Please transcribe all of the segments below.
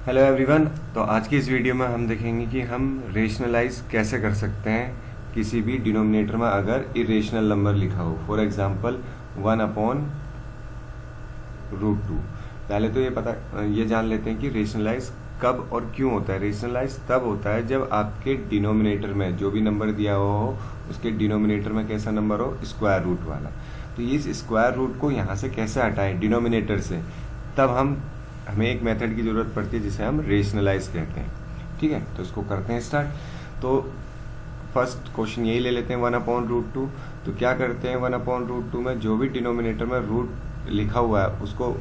Hello everyone. तो आज की इस वीडियो में हम देखेंगे कि हम रेशनलाइज कैसे कर सकते हैं किसी भी डिनोमिनेटर में अगर इरेशनल नंबर लिखा हो। For example 1/√2। पहले तो ये जान लेते हैं कि रेशनलाइज कब और क्यों होता है। रेशनलाइज तब होता है जब आपके डिनोमिनेटर में जो भी नंबर दिया हुआ हो उसके डिनोमिनेटर में कैसा नंबर हो, स्क्वायर रूट वाला। तो ये स्क्वायर रूट को यहाँ से कैसे हटाएं डिनोमिनेटर से, तब हमें एक मेथड की जरूरत पड़ती है जिसे हम रेशनलाइज कहते हैं। ठीक है, तो इसको करते हैं स्टार्ट। तो फर्स्ट क्वेश्चन यही ले लेते हैं 1/√2। तो क्या करते हैं, 1/√2 में जो भी डिनोमिनेटर में रूट लिखा हुआ है उसको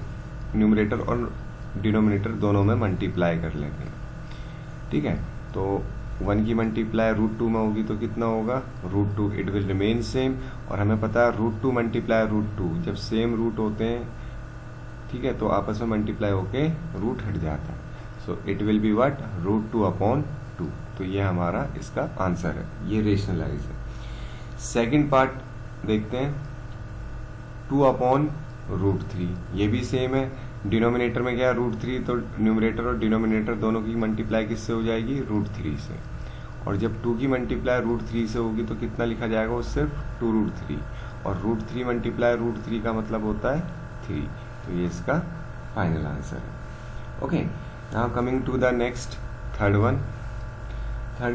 न्यूमरेटर और डिनोमिनेटर दोनों में मल्टीप्लाई कर लेते हैं। ठीक है, तो 1 की मल्टीप्लाई √2 में होगी तो कितना होगा, √2। It will remain same. और हमें पता है √2 मल्टीप्लाई √2 जब सेम रूट होते हैं, ठीक है, तो आपस में मल्टीप्लाई होके रूट हट जाता है। So it will be what, √2/2। तो ये हमारा इसका आंसर है, ये रेशनलाइज है। सेकंड पार्ट देखते हैं 2/√3। ये भी सेम है। डिनोमिनेटर में क्या है, √3, तो न्यूमरेटर और डिनोमिनेटर दोनों की मल्टीप्लाई किससे हो जाएगी, √3 से। और जब 2 की मल्टीप्लाई √3 से होगी तो कितना लिखा जाएगा, वो सिर्फ 2√3। और √3 मल्टीप्लाई √3 का मतलब होता है 3। तो ये इसका फाइनल आंसर है। Okay, now coming to the next third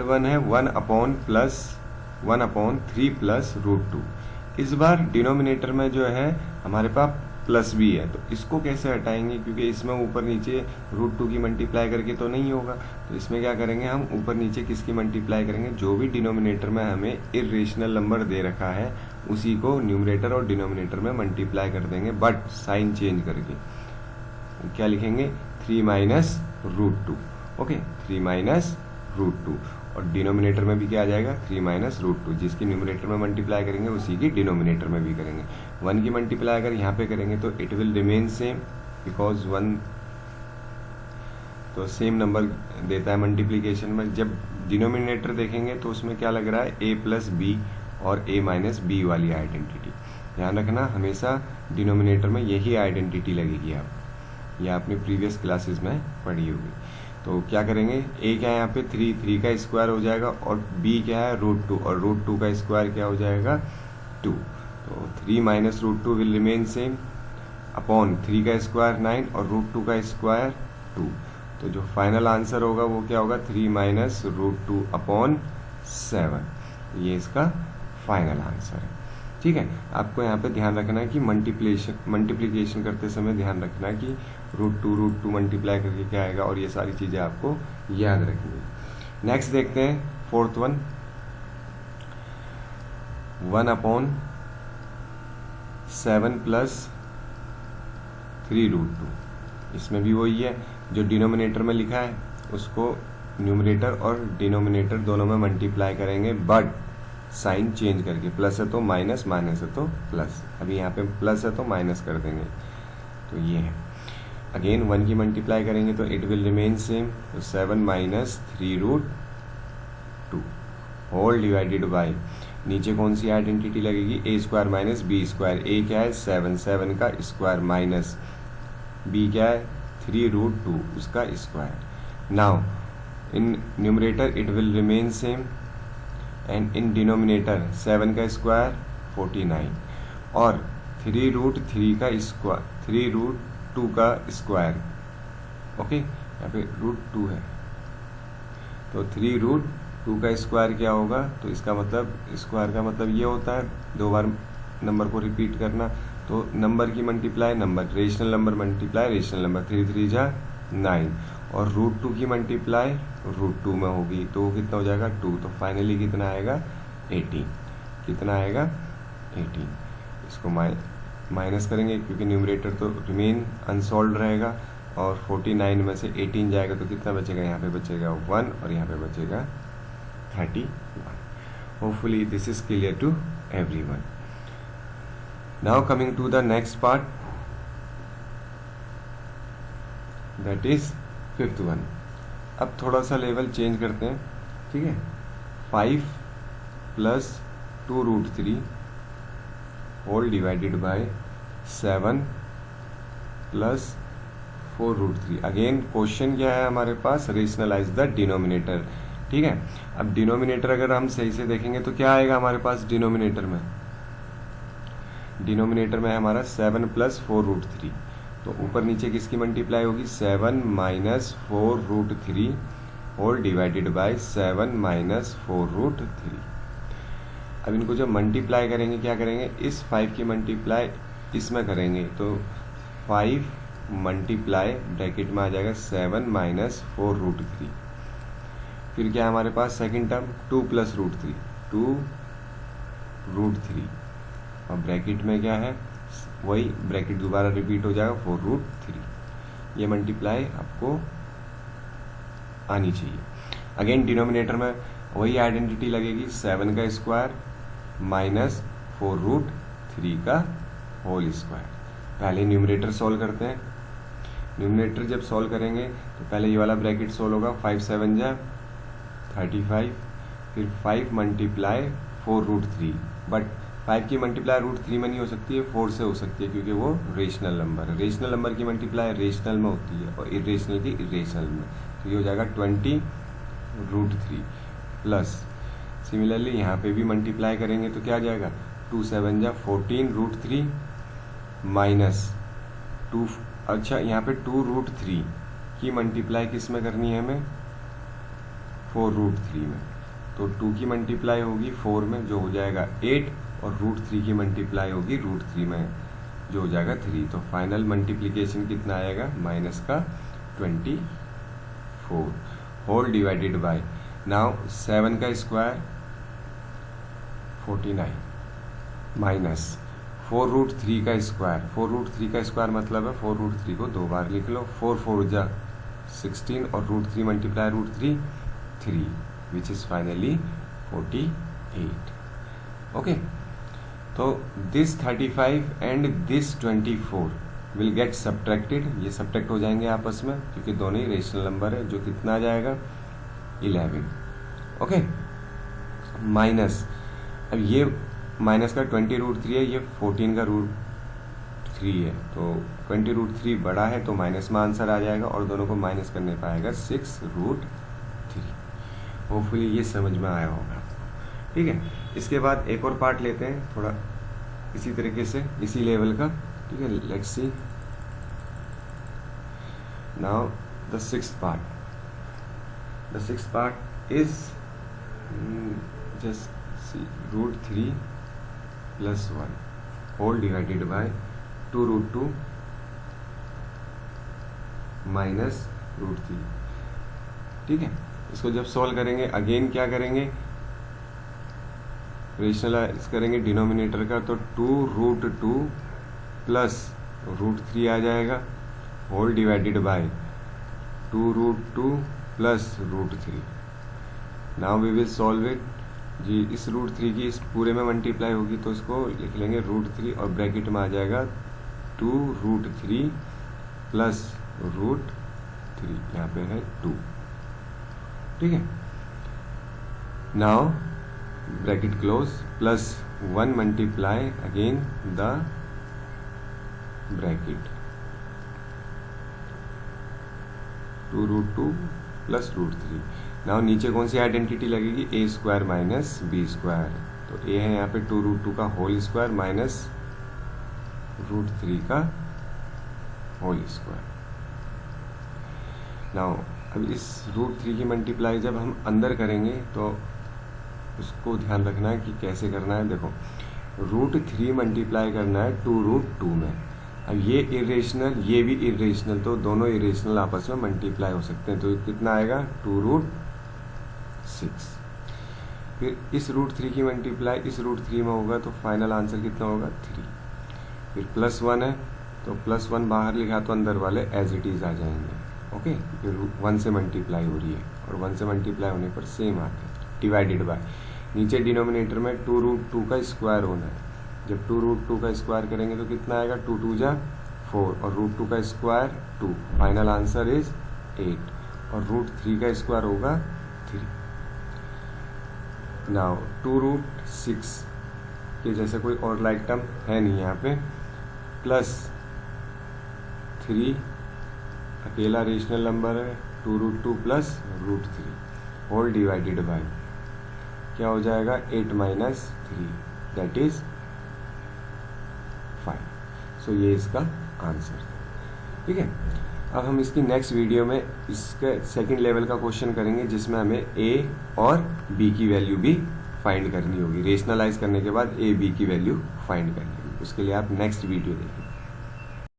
one है 1/3+√2। इस बार डिनोमिनेटर में जो है हमारे पास प्लस भी है, तो इसको कैसे हटाएंगे, क्योंकि इसमें ऊपर नीचे √2 की मल्टीप्लाई करके तो नहीं होगा। तो इसमें क्या करेंगे, हम ऊपर नीचे किसकी मल्टीप्लाई करेंगे, जो भी डिनोमिनेटर में हमें इरेशनल नंबर दे रखा है उसी को न्यूमरेटर और डिनोमिनेटर में मल्टीप्लाई कर देंगे, बट साइन चेंज करके। क्या लिखेंगे, 3 - √2। ओके, 3 - √2। और डिनोमिनेटर में भी क्या आ जाएगा, 3 - √2। जिसकी न्यूमरेटर में मल्टीप्लाई करेंगे उसी की डिनोमिनेटर में भी करेंगे। 1 की मल्टीप्लाई अगर यहाँ पे करेंगे तो it will remain same, because 1 तो सेम नंबर देता है मल्टीप्लीकेशन में। जब डिनोमिनेटर देखेंगे तो उसमें क्या लग रहा है, a+b और a-b वाली आइडेंटिटी। ध्यान रखना, हमेशा डिनोमिनेटर में यही आइडेंटिटी लगेगी। आप यह आपने प्रीवियस क्लासेस में पढ़ी होगी। तो क्या करेंगे, a क्या है यहाँ पे 3 का स्क्वायर हो जाएगा, और b क्या है √2, और √2 का स्क्वायर क्या हो जाएगा 2। तो 3 - √2 विल रिमेन सेम अपॉन 3 का स्क्वायर 9 और √2 का स्क्वायर 2। तो जो फाइनल आंसर होगा वो क्या होगा, 3 - √2/7। ये इसका फाइनल आंसर है। ठीक है, आपको यहाँ पे ध्यान रखना है कि मल्टीप्लीकेशन करते समय ध्यान रखना है कि √2 मल्टीप्लाई करके क्या आएगा, और ये सारी चीजें आपको याद रखनी है। नेक्स्ट देखते हैं फोर्थ वन, 1/7+3√2। इसमें भी वही है, जो डिनोमिनेटर में लिखा है उसको न्यूमरेटर और डिनोमिनेटर दोनों में मल्टीप्लाई करेंगे, बट साइन चेंज करके। प्लस है तो माइनस, माइनस है तो प्लस। अभी यहाँ पे प्लस है तो माइनस कर देंगे। तो ये है, अगेन 1 की मल्टीप्लाई करेंगे तो इट विल रिमेन सेम। तो 7 - 3√2 होल डिवाइडेड बाय, नीचे कौन सी आइडेंटिटी लगेगी, a² - b²। a क्या है 7 का स्क्वायर, माइनस b क्या है 3√2 उसका square. Now in numerator it will remain same, and in denominator 7 का स्क्वायर 49 और 3√3 का स्क्वायर, 3√2 का स्क्वायर। ओके, यहाँ पे √2 है तो 3√2 का स्क्वायर क्या होगा, तो इसका मतलब स्क्वायर का मतलब ये होता है 2 बार नंबर को रिपीट करना। तो नंबर की multiply number, rational number multiply rational number, 3 × 3 = 9, और √2 की मल्टीप्लाई √2 में होगी तो वो कितना हो जाएगा 2। तो फाइनली कितना आएगा 18। कितना आएगा 18। इसको माइनस करेंगे क्योंकि न्यूमरेटर तो रिमेन अनसॉल्व रहेगा, और 49 में से 18 जाएगा तो कितना बचेगा, यहाँ पे बचेगा 1 और यहाँ पे बचेगा 31। Hopefully this is clear to everyone. Now coming to the next part, that is fifth one. अब थोड़ा सा लेवल चेंज करते हैं। ठीक है, 5 + 2√3 whole divided by 7 + 4√3। Again question क्या है हमारे पास, रेशनलाइज द डिनोमिनेटर। ठीक है, अब डिनोमिनेटर अगर हम सही से देखेंगे तो क्या आएगा हमारे पास डिनोमिनेटर में, डिनोमिनेटर में हमारा 7 + 4√3, तो ऊपर नीचे किसकी मल्टीप्लाई होगी, 7 - 4√3 होल डिवाइडेड बाय 7 - 4√3। अब इनको जब मल्टीप्लाई करेंगे क्या करेंगे, इस 5 की मल्टीप्लाई इसमें करेंगे तो 5 मल्टीप्लाई ब्रैकेट में आ जाएगा 7 - 4√3। फिर क्या हमारे पास सेकंड टर्म 2 + √3, 2√3, और ब्रैकेट में क्या है, वही ब्रैकेट दोबारा रिपीट हो जाएगा 4√3। ये मल्टीप्लाई आपको आनी चाहिए। अगेन डिनोमिनेटर में वही आइडेंटिटी लगेगी, 7 का स्क्वायर माइनस 4√3 का होल स्क्वायर। पहले न्यूमरेटर सॉल्व करते हैं। न्यूमरेटर जब सॉल्व करेंगे तो पहले ये वाला ब्रैकेट सॉल्व होगा, 5 × 7 = 35, फिर 5 × 4√3, बट 5 की मल्टीप्लाई √3 में नहीं हो सकती है, 4 से हो सकती है क्योंकि वो रेशनल नंबर है। रेशनल नंबर की मल्टीप्लाई रेशनल में होती है और इरेशनल की इरेशनल में, तो ये हो जाएगा 20√3 प्लस सिमिलरली यहाँ पे भी मल्टीप्लाई करेंगे तो क्या आ जाएगा, 2 × 7 = 14√3 माइनस 2, अच्छा यहाँ पे 2√3 की मल्टीप्लाई किस में करनी है हमें, 4√3 में, तो 2 की मल्टीप्लाई होगी 4 में जो हो जाएगा 8, और √3 की मल्टीप्लाई होगी √3 में जो हो जाएगा 3। तो फाइनल मल्टीप्लिकेशन कितना आएगा, माइनस का 24 होल डिवाइडेड बाय, नाउ 7 का स्क्वायर 49 माइनस 4√3 का स्क्वायर, 4√3 का स्क्वायर मतलब है 4√3 को 2 बार लिख लो, 4 × 4 = 16 और √3 multiply √3 3, which is finally 48। Okay, तो this 35 and this 24 will get subtracted, ये सब्ट्रैक्ट हो जाएंगे आपस में क्योंकि दोनों ही रेशनल नंबर है, जो कितना आ जाएगा 11। ओके, माइनस, अब ये माइनस का 20√3 है, ये 14 का √3 है, तो 20√3 बड़ा है तो माइनस में आंसर आ जाएगा और दोनों को माइनस करने पाएगा 6√3। होपफुली ये समझ में आया होगा। ठीक है, इसके बाद एक और पार्ट लेते हैं थोड़ा इसी तरीके से, इसी लेवल का। ठीक है, let's see now the sixth part. The sixth part is just see √3 + 1 whole divided by 2√2 minus √3। ठीक है, इसको जब सॉल्व करेंगे अगेन क्या करेंगे, रेशनलाइज करेंगे डिनोमिनेटर का, तो 2√2 प्लस √3 आ जाएगा whole divided by 2√2 plus √3। Now we will solve it जी। इस √3 की इस पूरे में मल्टीप्लाई होगी तो इसको लिख लेंगे √3 और ब्रैकेट में आ जाएगा 2√3 प्लस √3, यहाँ पे है 2। ठीक है, now bracket close plus 1 multiply again the bracket 2√2 plus √3। Now नीचे कौन सी आइडेंटिटी लगेगी, a² - b², तो a है यहाँ पे 2√2 का होल स्क्वायर माइनस √3 का होल स्क्वायर। नाउ अब इस √3 की मल्टीप्लाई जब हम अंदर करेंगे तो उसको ध्यान रखना है कि कैसे करना है। देखो √3 मल्टीप्लाई करना है 2√2 में, अब ये इरेशनल ये भी इरेशनल, तो दोनों इरेशनल आपस में मल्टीप्लाई हो सकते हैं, तो कितना आएगा 2√6। फिर इस √3 की मल्टीप्लाई इस √3 में होगा तो फाइनल आंसर कितना होगा 3। फिर +1 है तो +1 बाहर लिखा तो अंदर वाले एज इट इज आ जाएंगे। ओके, फिर 1 से मल्टीप्लाई हो रही है और 1 से मल्टीप्लाई होने पर सेम आते हैं, डिवाइडेड बाय, नीचे डिनोमिनेटर में 2√2 का स्क्वायर होना है, जब 2√2 का स्क्वायर करेंगे तो कितना आएगा 2 × 2 = 4 और √2 का स्क्वायर 2, फाइनल आंसर इज 8 और √3 का स्क्वायर होगा 3। नाउ 2√6 के जैसे कोई और लाइक टर्म है नहीं यहाँ पे, प्लस 3 अकेला रेशनल नंबर है, 2√2 प्लस √3 होल डिवाइडेड बाय क्या हो जाएगा 8 माइनस 3 दैट इज 5। सो ये इसका आंसर है। ठीक है, अब हम इसकी नेक्स्ट वीडियो में इसके सेकंड लेवल का क्वेश्चन करेंगे जिसमें हमें a और b की वैल्यू भी फाइंड करनी होगी। रेशनलाइज करने के बाद a b की वैल्यू फाइंड करनी होगी। उसके लिए आप नेक्स्ट वीडियो देखें।